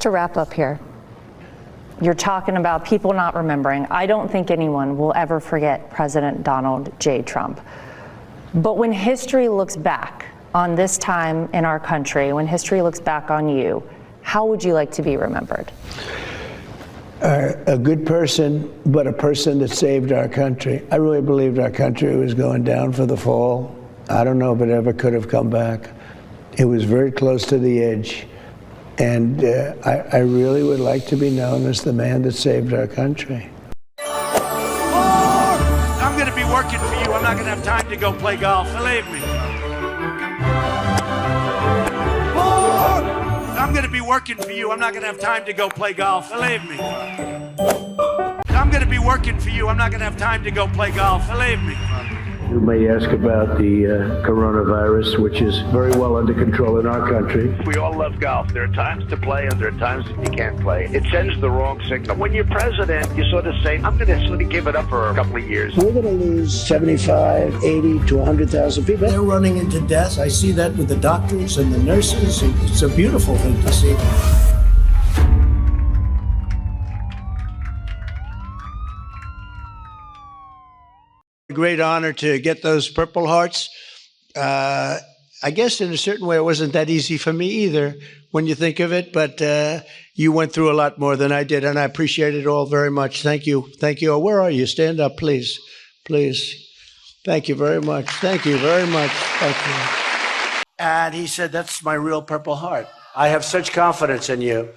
To wrap up here, you're talking about people not remembering. I don't think anyone will ever forget President Donald J. Trump. But when history looks back on this time in our country, when history looks back on you, how would you like to be remembered? A good person, but a person that saved our country. I really believed our country was going down for the fall. I don't know if it ever could have come back. It was very close to the edge. And I really would like to be known as the man that saved our country. I'm going to be working for you. I'm not going to have time to go play golf. Believe me. I'm going to be working for you. I'm not going to have time to go play golf. Believe me. I'm going to be working for you. I'm not going to have time to go play golf. Believe me. You may ask about the coronavirus, which is very well under control in our country. We all love golf. There are times to play and there are times that you can't play. It sends the wrong signal. When you're president, you sort of say, I'm going to sort of give it up for a couple of years. We're going to lose 75, 80 to 100,000 people. They're running into death. I see that with the doctors and the nurses. It's a beautiful thing to see. Great honor to get those Purple Hearts. I guess in a certain way it wasn't that easy for me either when you think of it, but you went through a lot more than I did, and I appreciate it all very much. Thank you. Thank you. Oh, where are you? Stand up, please. Please. Thank you very much. Thank you very much. Thank you. And he said, that's my real Purple Heart. I have such confidence in you.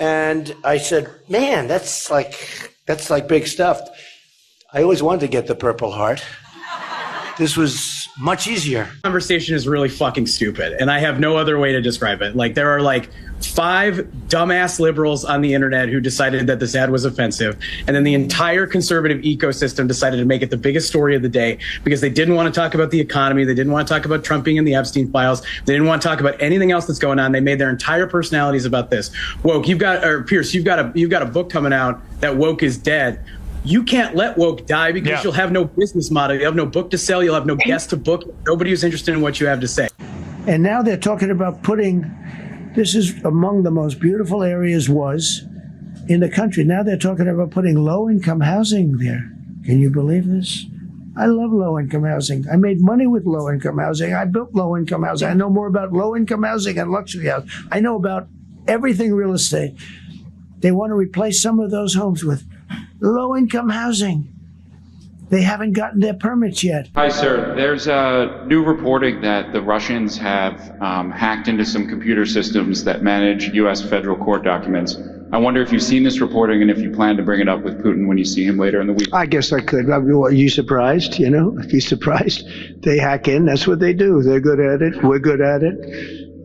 And I said, man, that's like big stuff. I always wanted to get the Purple Heart. This was much easier. Conversation is really fucking stupid, and I have no other way to describe it. Like, there are like 5 dumbass liberals on the internet who decided that this ad was offensive, and then the entire conservative ecosystem decided to make it the biggest story of the day because they didn't want to talk about the economy, they didn't want to talk about Trump being in the Epstein files, they didn't want to talk about anything else that's going on. They made their entire personalities about this. Woke, Pierce, you've got a book coming out that woke is dead. You can't let woke die because you'll have no business model. You'll have no book to sell. You'll have no guest to book. Nobody who's interested in what you have to say. And now they're talking about this is among the most beautiful areas in the country. Now they're talking about putting low-income housing there. Can you believe this? I love low-income housing. I made money with low-income housing. I built low-income housing. I know more about low-income housing and luxury housing. I know about everything real estate. They want to replace some of those homes with low-income housing. They haven't gotten their permits yet. Hi, sir. There's new reporting that the Russians have hacked into some computer systems that manage U.S. federal court documents. I wonder if you've seen this reporting and if you plan to bring it up with Putin when you see him later in the week. I guess I could. Are you surprised? You know, if you're surprised, they hack in. That's what they do. They're good at it. We're good at it.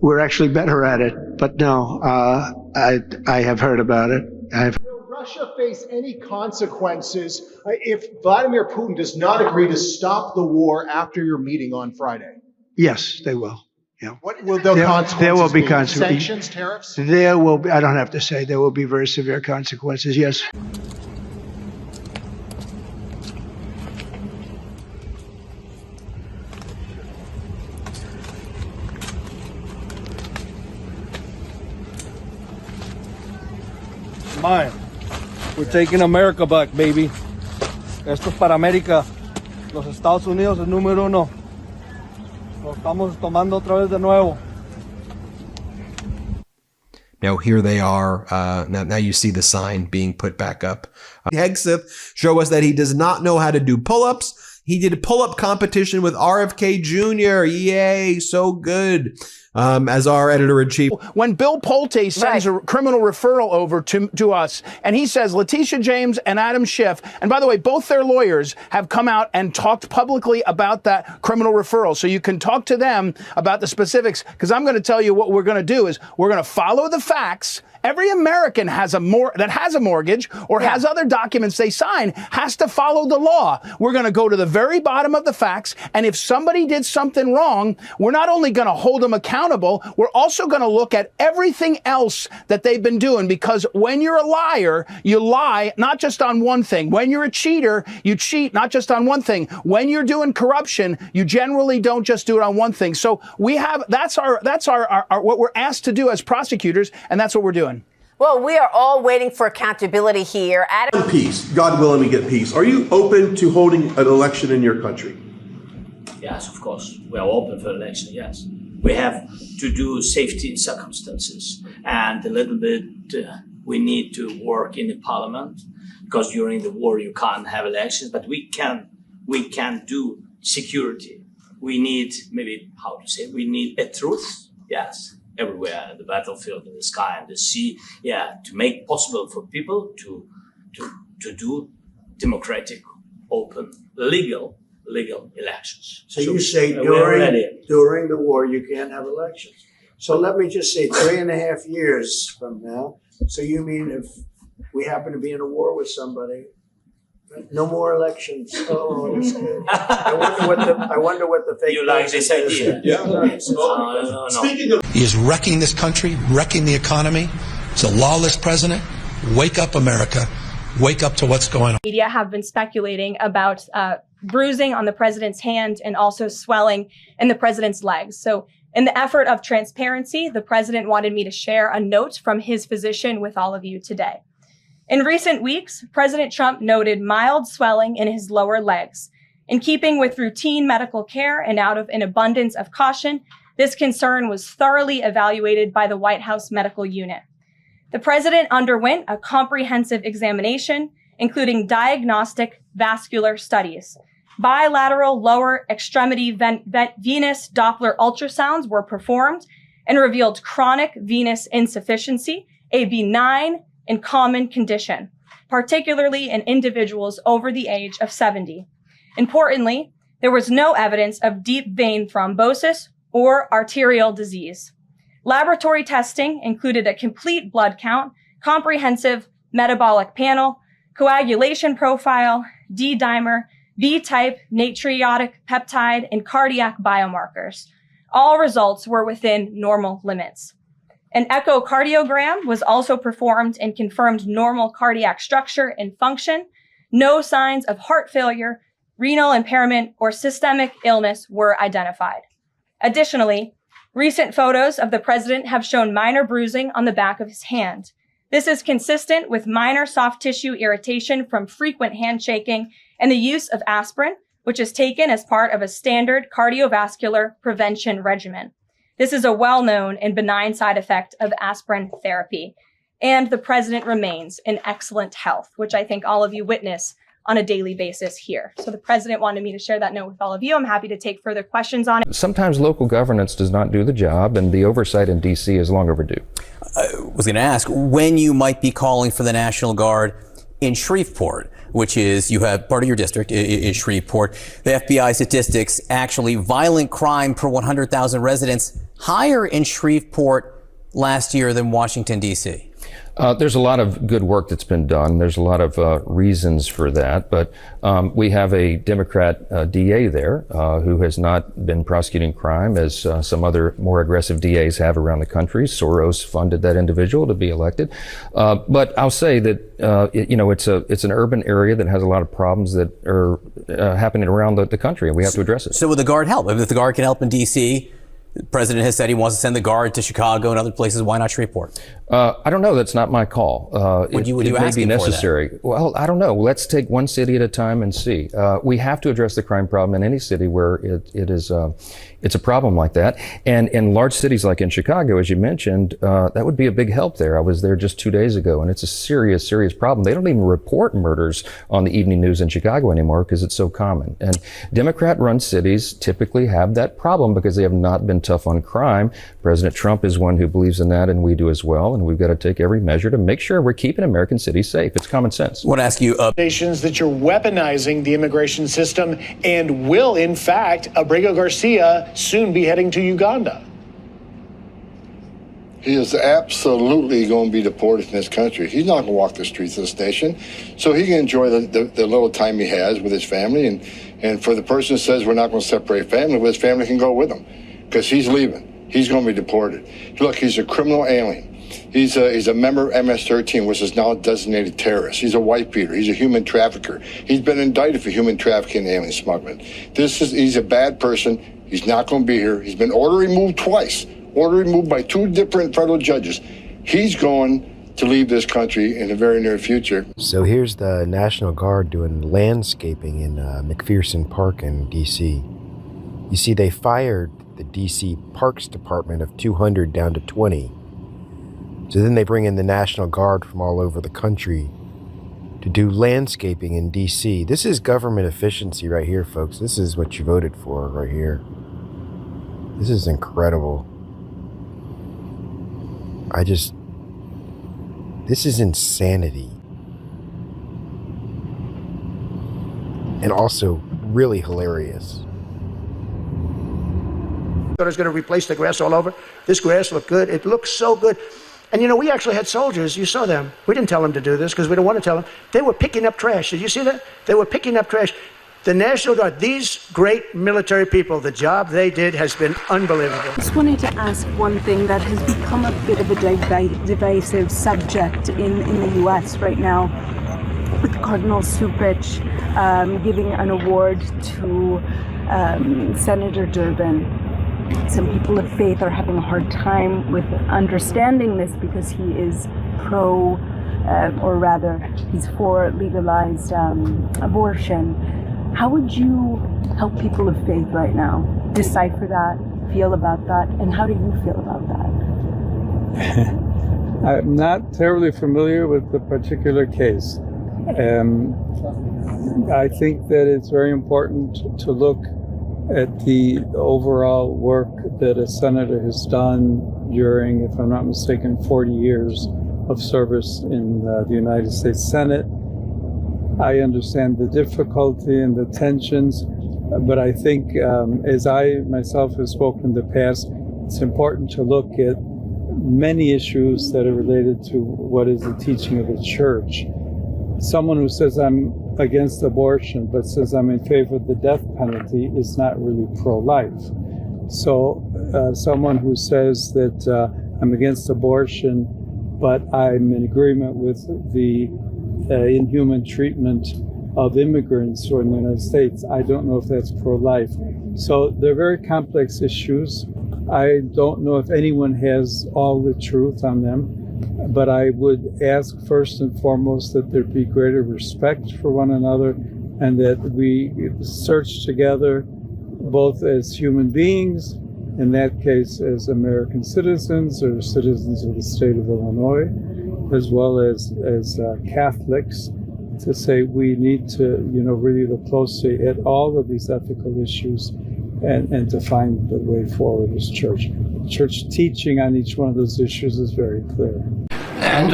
We're actually better at it. But no, I have heard about it. Will Russia face any consequences if Vladimir Putin does not agree to stop the war after your meeting on Friday? Yes, they will. Yeah. What will those consequences There will be be? consequences. Sanctions, tariffs? There will be, I don't have to say, there will be very severe consequences, yes. Mine. We're taking America back, baby. Esto es para América. Los Estados Unidos es número 1. Lo estamos tomando otra vez de nuevo. Now here they are. Now you see the sign being put back up. Hegseth show us that he does not know how to do pull-ups. He did a pull-up competition with RFK Jr. Yay, so good. As our editor-in-chief. When Bill Pulte sends a criminal referral over to us, and he says Letitia James and Adam Schiff, and by the way, both their lawyers have come out and talked publicly about that criminal referral. So you can talk to them about the specifics, because I'm going to tell you what we're going to do is we're going to follow the facts. Every American that has a mortgage or has other documents they sign has to follow the law. We're going to go to the very bottom of the facts. And if somebody did something wrong, we're not only going to hold them accountable, we're also going to look at everything else that they've been doing. Because when you're a liar, you lie not just on one thing. When you're a cheater, you cheat not just on one thing. When you're doing corruption, you generally don't just do it on one thing. So that's our what we're asked to do as prosecutors, and that's what we're doing. Well, we are all waiting for accountability here. Adam. Peace. God willing, we get peace. Are you open to holding an election in your country? Yes, of course. We are open for election, yes. We have to do safety circumstances. And a little bit, we need to work in the parliament, because during the war you can't have elections, but we can do security. We need, we need a truth, yes, everywhere, the battlefield, in the sky and the sea, to make possible for people to do democratic, open, legal elections. So you say during the war you can't have elections. So let me just say 3.5 years from now. So you mean if we happen to be in a war with somebody, no more elections? Oh, that's good. I wonder what the fake. You like this idea? Yeah. No. Speaking of, he is wrecking this country, wrecking the economy. He's a lawless president. Wake up, America. Wake up to what's going on. Media have been speculating about bruising on the president's hand and also swelling in the president's legs. So in the effort of transparency, the president wanted me to share a note from his physician with all of you today. In recent weeks, President Trump noted mild swelling in his lower legs. In keeping with routine medical care and out of an abundance of caution, this concern was thoroughly evaluated by the White House medical unit. The president underwent a comprehensive examination, including diagnostic vascular studies. Bilateral lower extremity venous Doppler ultrasounds were performed and revealed chronic venous insufficiency, a benign and common condition, particularly in individuals over the age of 70. Importantly, there was no evidence of deep vein thrombosis or arterial disease. Laboratory testing included a complete blood count, comprehensive metabolic panel, coagulation profile, D-dimer, B-type natriuretic peptide, and cardiac biomarkers. All results were within normal limits. An echocardiogram was also performed and confirmed normal cardiac structure and function. No signs of heart failure, renal impairment, or systemic illness were identified. Additionally, recent photos of the president have shown minor bruising on the back of his hand. This is consistent with minor soft tissue irritation from frequent handshaking and the use of aspirin, which is taken as part of a standard cardiovascular prevention regimen. This is a well-known and benign side effect of aspirin therapy. And the president remains in excellent health, which I think all of you witness on a daily basis here. So the president wanted me to share that note with all of you. I'm happy to take further questions on it. Sometimes local governance does not do the job, and the oversight in D.C. is long overdue. I was going to ask when you might be calling for the National Guard in Shreveport, which is, you have part of your district is Shreveport. The FBI statistics, actually violent crime per 100,000 residents higher in Shreveport last year than Washington, D.C. There's a lot of good work that's been done. There's a lot of reasons for that, but we have a Democrat DA there who has not been prosecuting crime as some other more aggressive DAs have around the country. Soros funded that individual to be elected. But I'll say that it's an urban area that has a lot of problems that are happening around the country, and we have to address it. So would the Guard help? If the Guard can help in D.C., the president has said he wants to send the Guard to Chicago and other places. Why not Shreveport? I don't know. That's not my call. Would you it ask may be him for necessary. that? Well, I don't know. Let's take one city at a time and see. We have to address the crime problem in any city where it's a problem like that. And in large cities like in Chicago, as you mentioned, that would be a big help there. I was there just 2 days ago, and it's a serious, serious problem. They don't even report murders on the evening news in Chicago anymore because it's so common. And Democrat-run cities typically have that problem because they have not been tough on crime. President Trump is one who believes in that, and we do as well. And we've got to take every measure to make sure we're keeping American cities safe. It's common sense. I want to ask you nations that you're weaponizing the immigration system and will, in fact, Abrego Garcia soon be heading to Uganda. He is absolutely going to be deported from this country. He's not going to walk the streets of the station, so he can enjoy the little time he has with his family. And for the person who says we're not going to separate family, well, his family can go with him because he's leaving. He's going to be deported. Look, he's a criminal alien. He's a member of MS-13, which is now a designated terrorist. He's a white beater. He's a human trafficker. He's been indicted for human trafficking and alien smuggling. He's a bad person. He's not going to be here. He's been order removed twice. Order removed by 2 different federal judges. He's going to leave this country in the very near future. So here's the National Guard doing landscaping in McPherson Park in D.C. You see, they fired the D.C. Parks Department of 200 down to 20. So then they bring in the National Guard from all over the country to do landscaping in D.C. This is government efficiency right here, folks. This is what you voted for right here. This is incredible. This is insanity. And also really hilarious. Is going to replace the grass all over. This grass looked good. It looks so good. And you know, we actually had soldiers. You saw them. We didn't tell them to do this because we don't want to tell them. They were picking up trash. Did you see that? They were picking up trash. The National Guard, these great military people, the job they did has been unbelievable. I just wanted to ask one thing that has become a bit of a divisive subject in the U.S. right now, with Cardinal Cupich giving an award to Senator Durbin. Some people of faith are having a hard time with understanding this because he is pro, or rather, he's for legalized abortion. How would you help people of faith right now decipher that, feel about that, and how do you feel about that? I'm not terribly familiar with the particular case. I think that it's very important to look at the overall work that a senator has done during, if I'm not mistaken, 40 years of service in the United States Senate. I understand the difficulty and the tensions, but I think as I myself have spoken in the past, it's important to look at many issues that are related to what is the teaching of the church. Someone who says I'm against abortion but says I'm in favor of the death penalty is not really pro-life. So someone who says that I'm against abortion but I'm in agreement with the inhuman treatment of immigrants who are in the United States, I don't know if that's pro-life. So they're very complex issues. I don't know if anyone has all the truth on them. But I would ask first and foremost that there be greater respect for one another and that we search together both as human beings, in that case as American citizens or citizens of the state of Illinois, as well as Catholics, to say we need to really look closely at all of these ethical issues and to find the way forward as church. Church teaching on each one of those issues is very clear. And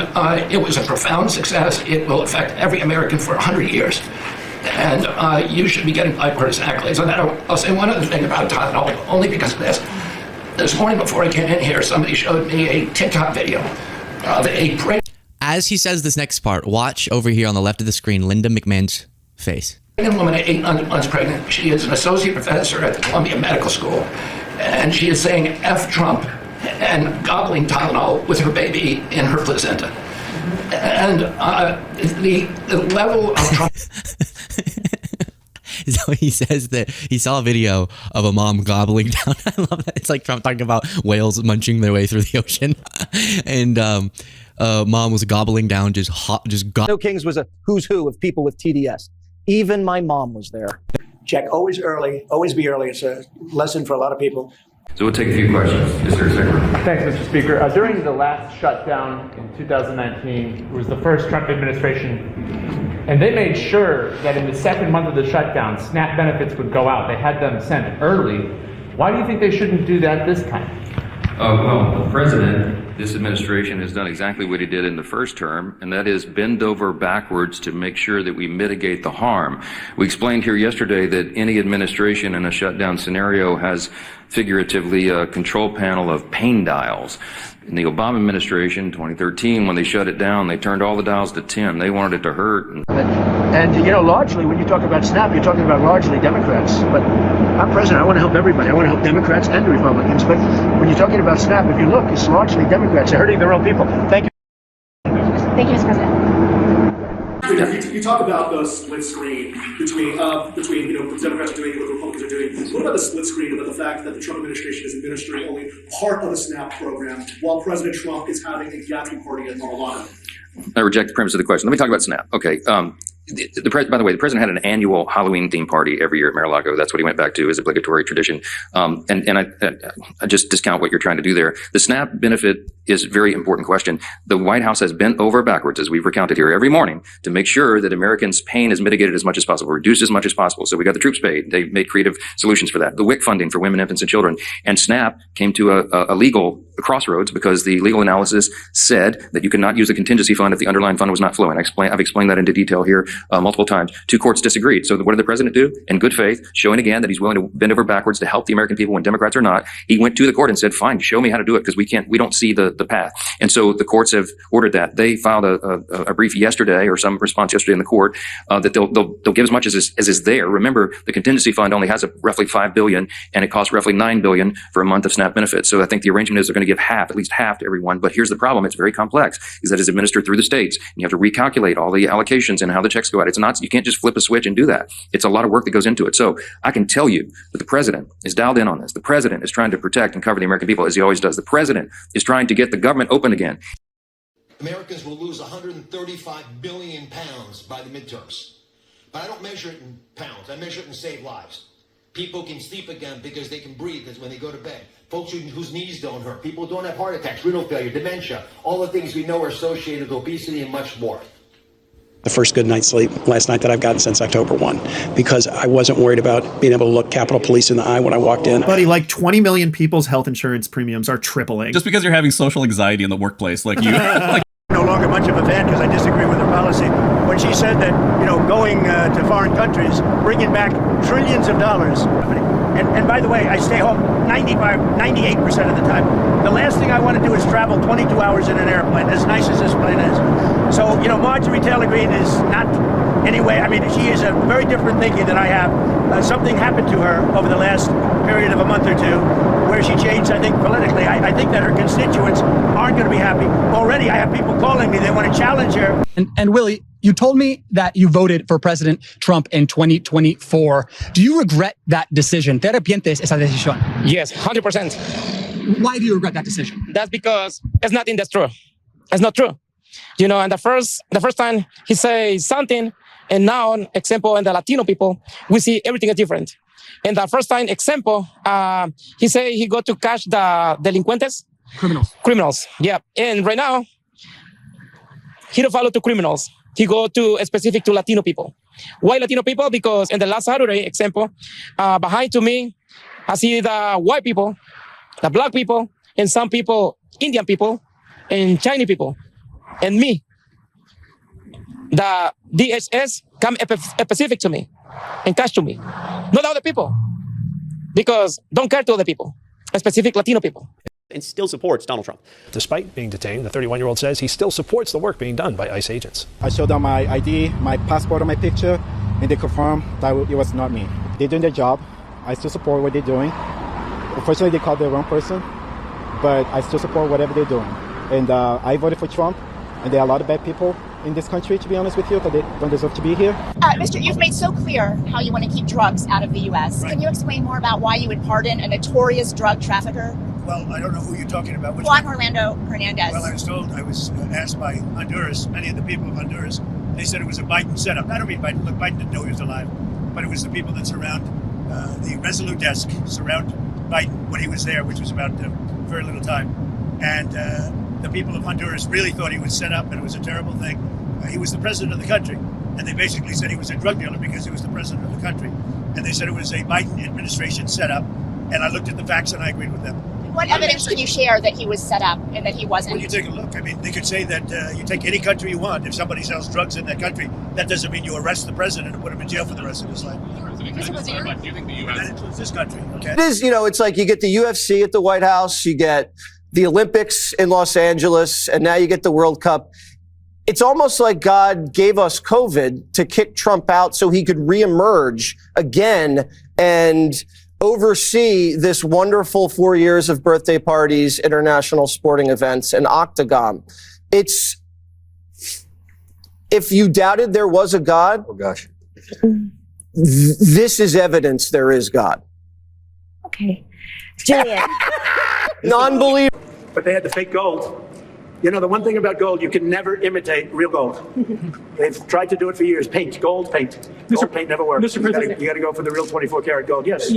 it was a profound success. It will affect every American for 100 years. And you should be getting bipartisan accolades on that. I'll say one other thing about Tylenol, only because of this. This morning before I came in here, somebody showed me a TikTok video of a prayer. As he says this next part, watch over here on the left of the screen, Linda McMahon's face. A woman at 8 months pregnant. She is an associate professor at the Columbia Medical School. And she is saying F Trump and gobbling Tylenol with her baby in her placenta. And the level of Trump. So he says that he saw a video of a mom gobbling down. I love that. It's like Trump talking about whales munching their way through the ocean. And mom was gobbling down, No Kings was a who's who of people with TDS. Even my mom was there. Check always early, always be early. It's a lesson for a lot of people. So we'll take a few questions. Is there a second? Thanks, Mr. Speaker. During the last shutdown in 2019, it was the first Trump administration, and they made sure that in the second month of the shutdown, SNAP benefits would go out. They had them sent early. Why do you think they shouldn't do that this time? Well, the president, this administration has done exactly what he did in the first term, and that is bend over backwards to make sure that we mitigate the harm. We explained here yesterday that any administration in a shutdown scenario has figuratively a control panel of pain dials. In the Obama administration, 2013, when they shut it down, they turned all the dials to 10. They wanted it to hurt. And largely, when you talk about SNAP, you're talking about largely Democrats. But I'm president. I want to help everybody. I want to help Democrats and Republicans. But when you're talking about SNAP, if you look, it's largely Democrats. They're hurting their own people. Thank you. Thank you, Mr. President. You talk about the split screen between the Democrats are doing and what the Republicans are doing. What about the split screen about the fact that the Trump administration is administering only part of the SNAP program while President Trump is having a gathering party at Mar-a-Lago? I reject the premise of the question. Let me talk about SNAP. Okay. By the way, the president had an annual Halloween themed party every year at Mar-a-Lago. That's what he went back to as obligatory tradition. And I just discount what you're trying to do there. The SNAP benefit is a very important question. The White House has bent over backwards, as we've recounted here every morning, to make sure that Americans' pain is mitigated as much as possible, reduced as much as possible. So we got the troops paid. They made creative solutions for that. The WIC funding for women, infants, and children. And SNAP came to a legal crossroads because the legal analysis said that you could not use a contingency fund if the underlying fund was not flowing. I've explained that into detail here multiple times. Two courts disagreed. So what did the president do? In good faith, showing again that he's willing to bend over backwards to help the American people when Democrats are not, he went to the court and said, fine, show me how to do it because we don't see the path. And so the courts have ordered that. They filed a brief yesterday or some response yesterday in the court that they'll give as much as is there. Remember, the contingency fund only has roughly $5 billion and it costs roughly $9 billion for a month of SNAP benefits. So I think the arrangement is they're going to give at least half to everyone. But here's the problem. It's very complex, is that it's administered through the states. And you have to recalculate all the allocations and how the checks go out. You can't just flip a switch and do that. It's a lot of work that goes into it. So I can tell you that the president is dialed in on this. The president is trying to protect and cover the American people as he always does. The president is trying to get the government open again. Americans will lose 135 billion pounds by the midterms. But I don't measure it in pounds. I measure it in saved lives. People can sleep again because they can breathe when they go to bed. Folks whose knees don't hurt. People who don't have heart attacks, renal failure, dementia. All the things we know are associated with obesity and much more. The first good night's sleep last night that I've gotten since October 1, because I wasn't worried about being able to look Capitol Police in the eye when I walked in. Buddy, like 20 million people's health insurance premiums are tripling. Just because you're having social anxiety in the workplace, like you. No longer much of a fan because I disagree with her policy. When she said that, going to foreign countries, bringing back trillions of dollars. And by the way, I stay home 98% of the time. The last thing I want to do is travel 22 hours in an airplane, as nice as this plane is. So, Marjorie Taylor Greene is not anyway. She is a very different thinking than I have. Something happened to her over the last period of a month or two where she changed, I think, politically. I think that her constituents aren't going to be happy. Already, I have people calling me. They want to challenge her. And Willie, you told me that you voted for President Trump in 2024. Do you regret that decision? ¿Te arrepientes esa decisión? Yes, 100%. Why do you regret that decision? That's because it's nothing that's true. It's not true. And the first time he says something, and now, example, in the Latino people, we see everything is different. And the first time, example, he say he go to catch the delincuentes. Criminals, yeah. And right now, he don't follow to criminals. He go to specific to Latino people. Why Latino people? Because in the last Saturday, example, behind to me, I see the white people, the black people, and some people, Indian people, and Chinese people, and me. The DHS come specific to me and catch to me. Not other people. Because don't care to other people, specific Latino people. And still supports Donald Trump. Despite being detained, the 31-year-old says he still supports the work being done by ICE agents. I showed them my ID, my passport, and my picture, and they confirmed that it was not me. They're doing their job. I still support what they're doing. Unfortunately, they called the wrong person, but I still support whatever they're doing. And I voted for Trump, and there are a lot of bad people in this country, to be honest with you, that they don't deserve to be here. Mr. You've made so clear how you want to keep drugs out of the U.S. Right. Can you explain more about why you would pardon a notorious drug trafficker? Well, I don't know who you're talking about. Juan Orlando Hernandez. Well, I was asked by Honduras, many of the people of Honduras, they said it was a Biden setup. I don't mean Biden. Look, Biden didn't know he was alive, but it was the people that surround the Resolute desk, surround Biden when he was there, which was about very little time. And the people of Honduras really thought he was set up and it was a terrible thing. He was the president of the country. And they basically said he was a drug dealer because he was the president of the country. And they said it was a Biden administration setup. And I looked at the facts and I agreed with them. What evidence can you share that he was set up and that he wasn't? Well, you take a look. They could say that you take any country you want. If somebody sells drugs in that country, that doesn't mean you arrest the president and put him in jail for the rest of his life. Do you think the U.S. That includes this country, okay? It is, it's like you get the UFC at the White House, you get the Olympics in Los Angeles, and now you get the World Cup. It's almost like God gave us COVID to kick Trump out so he could reemerge again and oversee this wonderful 4 years of birthday parties, international sporting events, and Octagon. It's if you doubted there was a God, oh gosh, this is evidence there is God. Okay. Julian. Non-believer. But they had the fake gold. You know, the one thing about gold, you can never imitate real gold. They've tried to do it for years. Paint, gold paint. Gold paint never works. Mr. President. You got to go for the real 24 karat gold. Yes.